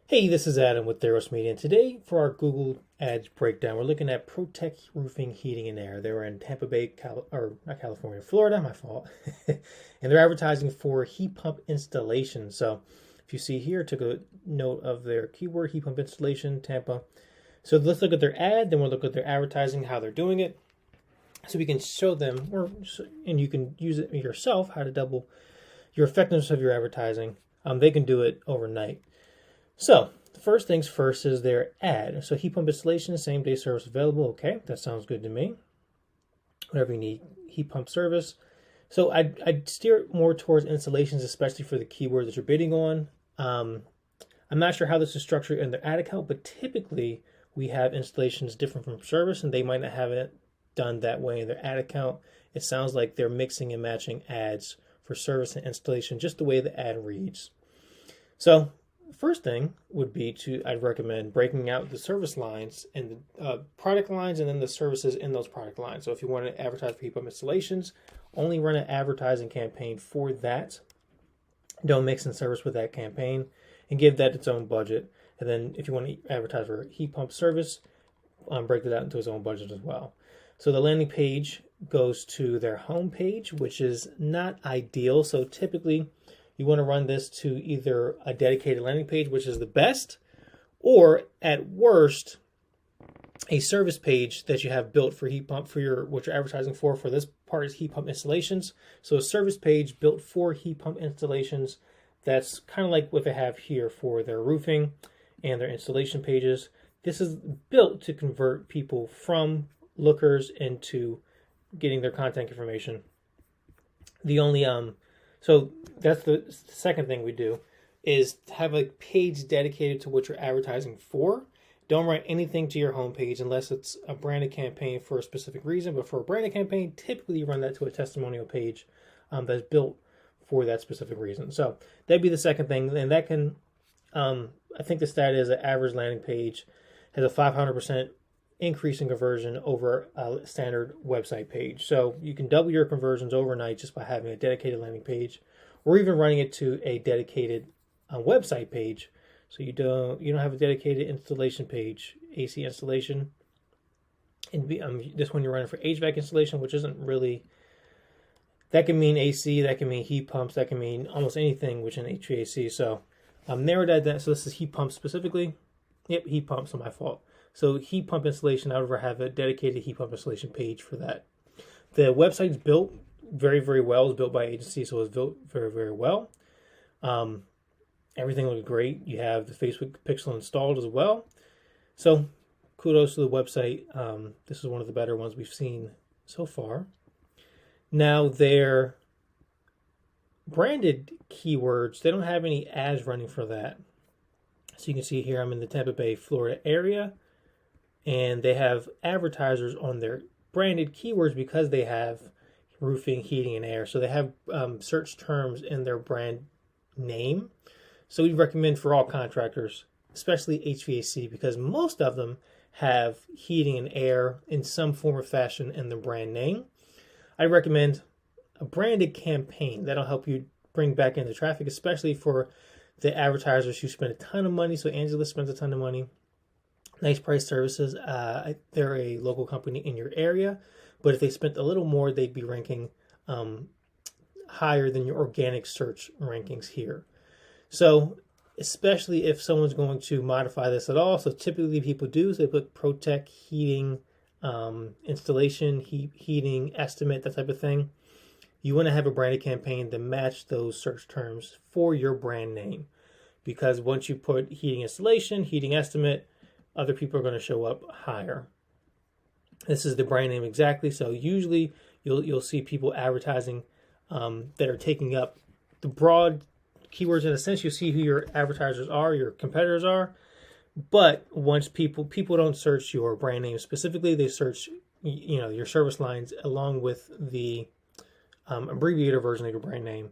Hey, this is Adam with Theros Media, and today for our Google Ads breakdown, we're looking at ProTek Roofing, Heating, and Air. They were in Tampa Bay, or not California, Florida, my fault. And they're advertising for heat pump installation. So if you see here, took a note of their keyword, heat pump installation, Tampa. So let's look at their ad, then we'll look at their advertising, how they're doing it. So we can show them, and you can use it yourself, how to double your effectiveness of your advertising. They can do it overnight. So, the first things first is their ad. So, heat pump installation, same day service available. Okay, that sounds good to me. Whatever you need, heat pump service. So, I'd steer more towards installations, especially for the keywords that you're bidding on. I'm not sure how this is structured in their ad account, but typically we have installations different from service, and they might not have it done that way in their ad account. It sounds like they're mixing and matching ads for service and installation, just the way the ad reads. So, first thing would be I'd recommend breaking out the service lines and the product lines and then the services in those product lines. So if you want to advertise for heat pump installations, only run an advertising campaign for that. Don't mix in service with that campaign and give that its own budget. And then if you want to advertise for heat pump service, break that out into its own budget as well. So the landing page goes to their home page, which is not ideal. So typically, you want to run this to either a dedicated landing page, which is the best, or at worst, a service page that you have built for heat pump what you're advertising for this part is heat pump installations. So a service page built for heat pump installations. That's kind of like what they have here for their roofing and their installation pages. This is built to convert people from lookers into getting their contact information. So that's the second thing we do is have a page dedicated to what you're advertising for. Don't write anything to your homepage unless it's a branded campaign for a specific reason. But for a branded campaign, typically you run that to a testimonial page that's built for that specific reason. So that'd be the second thing. And that can, I think the stat is an average landing page has a 500% increase in conversion over a standard website page. So you can double your conversions overnight just by having a dedicated landing page, or even running it to a dedicated website page. So you don't have a dedicated installation page, AC installation. And this one you're running for HVAC installation, which isn't really. That can mean AC, that can mean heat pumps, that can mean almost anything within HVAC. So narrowed that down. So this is heat pumps specifically. Yep, heat pumps are my fault. So heat pump installation, I would have a dedicated heat pump installation page for that. The website's built very, very well. It's built by agency, so it's built very, very well. Everything looks great. You have the Facebook pixel installed as well. So kudos to the website. This is one of the better ones we've seen so far. Now their branded keywords, they don't have any ads running for that. So you can see here I'm in the Tampa Bay, Florida area. And they have advertisers on their branded keywords because they have roofing, heating, and air. So they have search terms in their brand name. So we recommend for all contractors, especially HVAC, because most of them have heating and air in some form or fashion in the brand name. I recommend a branded campaign. That'll help you bring back in the traffic, especially for the advertisers who spend a ton of money. So Angela spends a ton of money. Nice Price Services, they're a local company in your area, but if they spent a little more, they'd be ranking higher than your organic search rankings here. So, especially if someone's going to modify this at all, so typically people do, so they put ProTek heating, installation, heating, estimate, that type of thing. You want to have a branded campaign to match those search terms for your brand name, because once you put heating installation, heating estimate, other people are going to show up higher. This is the brand name exactly. So usually you'll see people advertising that are taking up the broad keywords. In a sense, you see who your advertisers are, your competitors are. But once people don't search your brand name specifically, they search your service lines along with the abbreviated version of your brand name.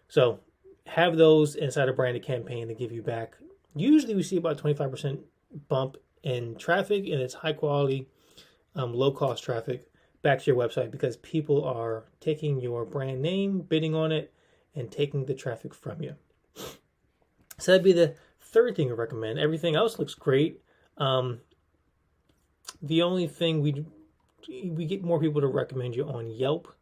So have those inside a branded campaign to give you back. Usually we see about 25% bump in traffic, and it's high quality, low cost traffic back to your website because people are taking your brand name, bidding on it, and taking the traffic from you. So that'd be the third thing I recommend. Everything else looks great. The only thing we get more people to recommend you on Yelp,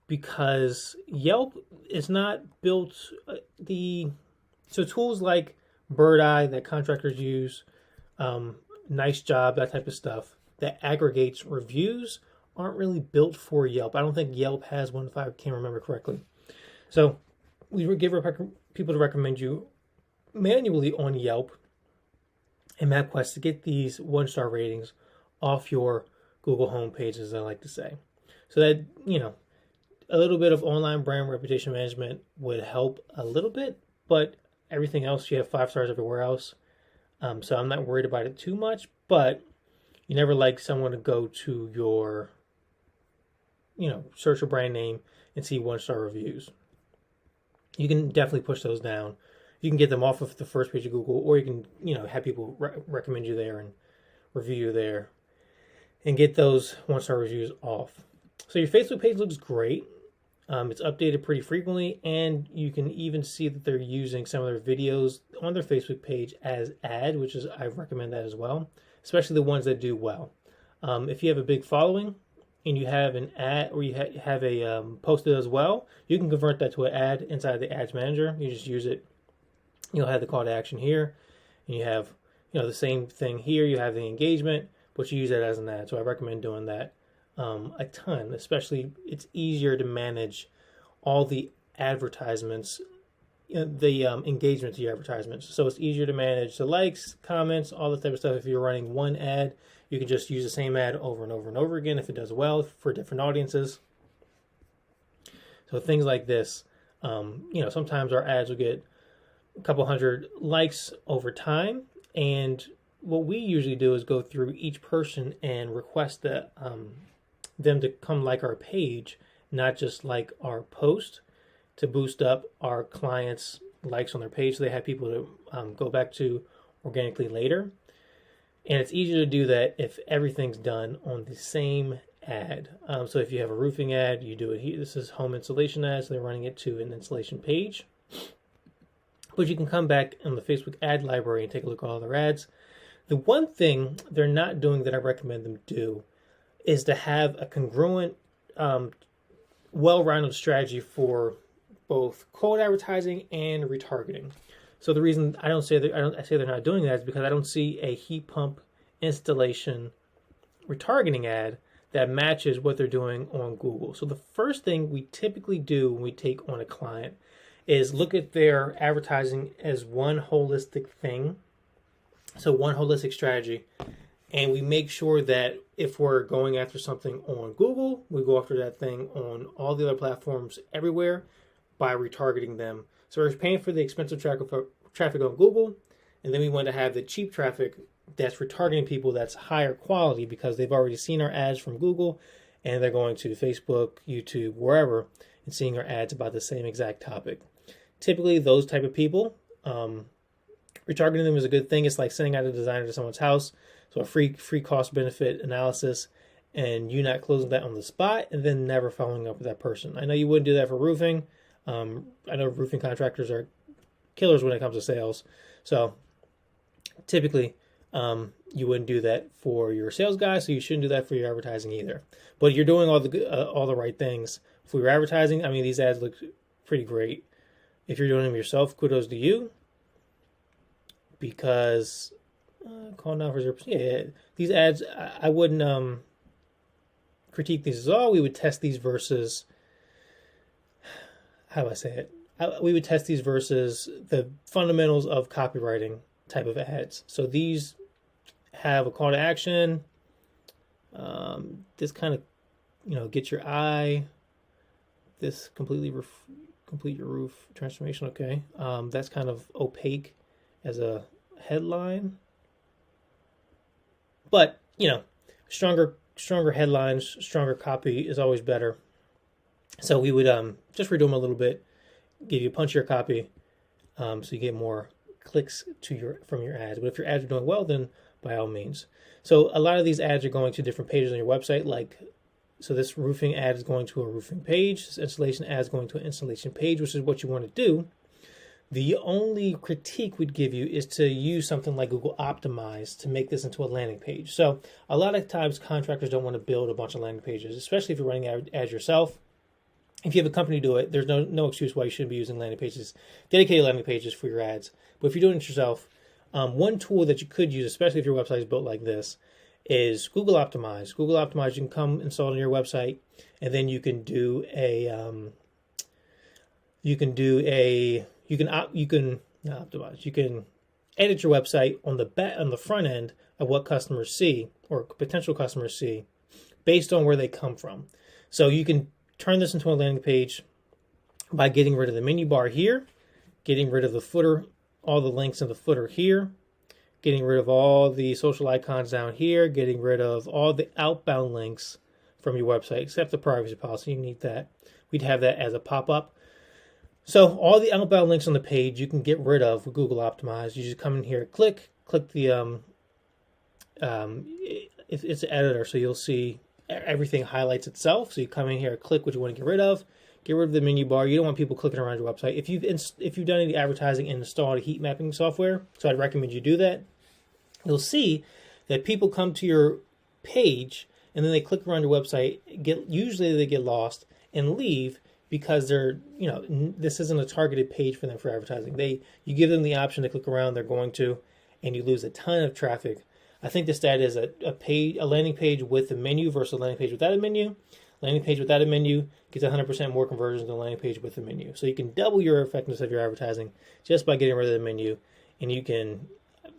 because Yelp is not built so tools like Bird Eye that contractors use, Nice Job, that type of stuff that aggregates reviews aren't really built for Yelp. I don't think Yelp has one, if I can remember correctly. So we would give people to recommend you manually on Yelp and MapQuest to get these 1-star ratings off your Google homepage, as I like to say. So that, a little bit of online brand reputation management would help a little bit, but everything else, you have 5 stars everywhere else. So I'm not worried about it too much, but you never like someone to go to your, search a brand name and see 1-star reviews. You can definitely push those down. You can get them off of the first page of Google, or you can, have people recommend you there and review you there and get those 1-star reviews off. So your Facebook page looks great. It's updated pretty frequently, and you can even see that they're using some of their videos on their Facebook page as ad, which is, I recommend that as well, especially the ones that do well. If you have a big following and you have an ad, or you have a post that does well, you can convert that to an ad inside the Ads Manager. You just use it. You'll have the call to action here, and you have the same thing here. You have the engagement, but you use that as an ad. So I recommend doing that a ton. Especially, it's easier to manage all the advertisements, the engagement to your advertisements. So it's easier to manage the likes, comments, all that type of stuff. If you're running one ad, you can just use the same ad over and over and over again if it does well for different audiences. So things like this, sometimes our ads will get a couple hundred likes over time, and what we usually do is go through each person and request that them to come like our page, not just like our post, to boost up our clients' likes on their page so they have people to go back to organically later. And it's easier to do that if everything's done on the same ad. So if you have a roofing ad, you do it here. This is home insulation ads, so they're running it to an installation page. But you can come back in the Facebook ad library and take a look at all their ads. The one thing they're not doing that I recommend them do is to have a congruent, well-rounded strategy for both cold advertising and retargeting. So the reason I say they're not doing that is because I don't see a heat pump installation retargeting ad that matches what they're doing on Google. So the first thing we typically do when we take on a client is look at their advertising as one holistic thing. So one holistic strategy. And we make sure that if we're going after something on Google, we go after that thing on all the other platforms everywhere by retargeting them. So we're paying for the expensive traffic on Google, and then we want to have the cheap traffic that's retargeting people that's higher quality because they've already seen our ads from Google, and they're going to Facebook, YouTube, wherever, and seeing our ads about the same exact topic. Typically, those type of people, retargeting them is a good thing. It's like sending out a designer to someone's house. So a free cost benefit analysis, and you not closing that on the spot and then never following up with that person. I know you wouldn't do that for roofing. I know roofing contractors are killers when it comes to sales. So typically you wouldn't do that for your sales guy, so you shouldn't do that for your advertising either. But you're doing all the right things for your advertising. I mean, these ads look pretty great. If you're doing them yourself, kudos to you, because call now for 0%. Yeah, these ads, I wouldn't critique these at all. We would test these versus, how do I say it? We would test these versus the fundamentals of copywriting type of ads. So these have a call to action. This kind of, get your eye. This complete your roof transformation. Okay, that's kind of opaque as a headline. But, stronger headlines, stronger copy is always better. So we would just redo them a little bit, give you a punchier copy, so you get more clicks from your ads. But if your ads are doing well, then by all means. So a lot of these ads are going to different pages on your website. So this roofing ad is going to a roofing page. This installation ad is going to an installation page, which is what you want to do. The only critique we'd give you is to use something like Google Optimize to make this into a landing page. So a lot of times contractors don't want to build a bunch of landing pages, especially if you're running ads yourself. If you have a company do it, there's no excuse why you shouldn't be using landing pages, dedicated landing pages for your ads. But if you're doing it yourself, one tool that you could use, especially if your website is built like this, is Google Optimize. Google Optimize, you can come install it on your website, and then you can do you can not optimize. You can edit your website on the front end of what customers see or potential customers see based on where they come from. So you can turn this into a landing page by getting rid of the menu bar here, getting rid of the footer, all the links in the footer here, getting rid of all the social icons down here, getting rid of all the outbound links from your website, except the privacy policy. You need that. We'd have that as a pop-up. So all the outbound links on the page you can get rid of with Google Optimize. You just come in here, click the it's an editor, so you'll see everything highlights itself. So you come in here, click what you want to get rid of the menu bar. You don't want people clicking around your website. If you've done any advertising and installed a heat mapping software, so I'd recommend you do that. You'll see that people come to your page and then they click around your website. Usually they get lost and leave because this isn't a targeted page for them for advertising. You give them the option to click around, they're going to, and you lose a ton of traffic. I think the stat is a landing page with a menu versus a landing page without a menu. Landing page without a menu gets 100% more conversions than a landing page with a menu. So you can double your effectiveness of your advertising just by getting rid of the menu, and you can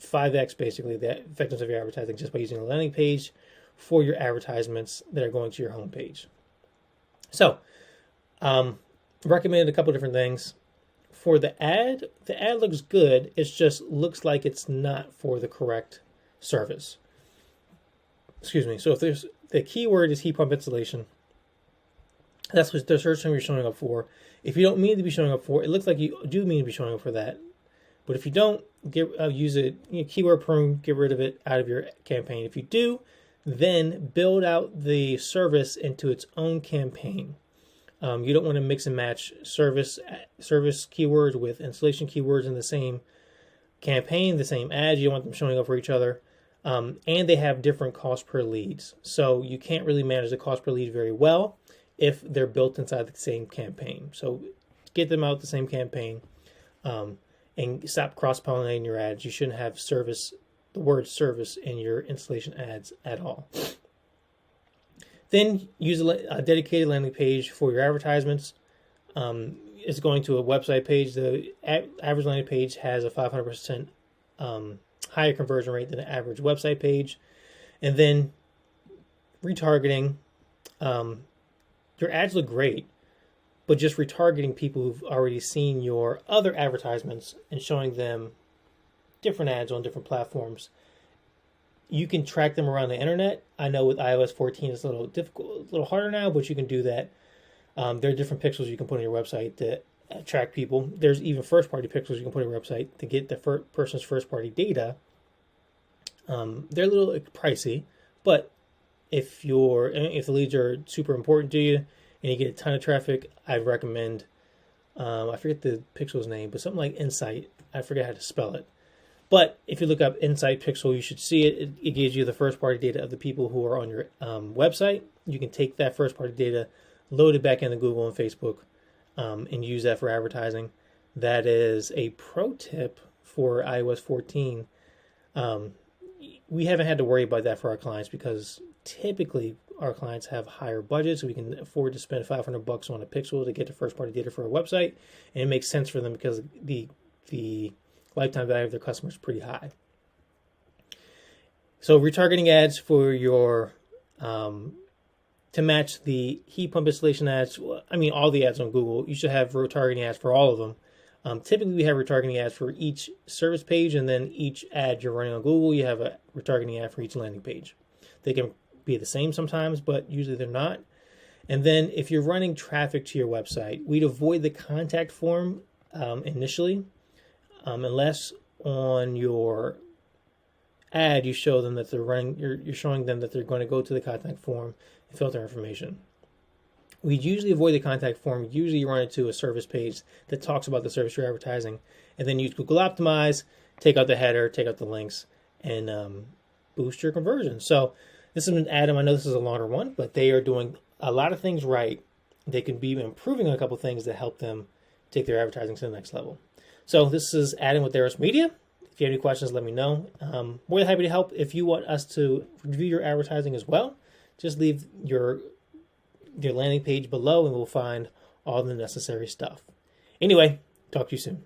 5x basically the effectiveness of your advertising just by using a landing page for your advertisements that are going to your homepage. So, recommended a couple different things. For the ad looks good. It just looks like it's not for the correct service. Excuse me. So if the keyword is heat pump installation, that's what the search term you're showing up for. If you don't mean to be showing up for, it looks like you do mean to be showing up for that. But if you don't, use it, keyword prune, get rid of it out of your campaign. If you do, then build out the service into its own campaign. You don't want to mix and match service keywords with installation keywords in the same campaign, the same ads. You don't want them showing up for each other. And they have different cost per leads. So you can't really manage the cost per lead very well if they're built inside the same campaign. So get them out the same campaign and stop cross-pollinating your ads. You shouldn't have the word service in your installation ads at all. Then use a dedicated landing page for your advertisements. It's going to a website page. The average landing page has a 500% higher conversion rate than an average website page. And then retargeting. Your ads look great, but just retargeting people who've already seen your other advertisements and showing them different ads on different platforms. You can track them around the internet. I know with iOS 14 it's a little difficult, a little harder now, but you can do that. There are different pixels you can put on your website to track people. There's even first-party pixels you can put on your website to get the person's first-party data. They're a little pricey, but if the leads are super important to you and you get a ton of traffic, I recommend, I forget the pixel's name, but something like Insight. I forget how to spell it. But if you look up Insight Pixel, you should see it. It gives you the first-party data of the people who are on your website. You can take that first-party data, load it back into Google and Facebook, and use that for advertising. That is a pro tip for iOS 14. We haven't had to worry about that for our clients because typically our clients have higher budgets. So we can afford to spend $500 on a pixel to get the first-party data for a website, and it makes sense for them because the lifetime value of their customers is pretty high. So retargeting ads for your to match the heat pump installation ads. I mean, all the ads on Google. You should have retargeting ads for all of them. Typically, we have retargeting ads for each service page, and then each ad you're running on Google, you have a retargeting ad for each landing page. They can be the same sometimes, but usually they're not. And then if you're running traffic to your website, we'd avoid the contact form initially, unless on your ad you show them that they're running. You're showing them that they're going to go to the contact form and filter information. We usually avoid the contact form. Usually you run into a service page that talks about the service you're advertising, and then use Google Optimize, take out the header, take out the links, and boost your conversion. So this has been Adam. I know this is a longer one, but they are doing a lot of things right. They can be improving on a couple things that help them take their advertising to the next level. So this is Adam with Theros Media. If you have any questions, let me know. More than happy to help. If you want us to review your advertising as well, just leave your landing page below and we'll find all the necessary stuff. Anyway, talk to you soon.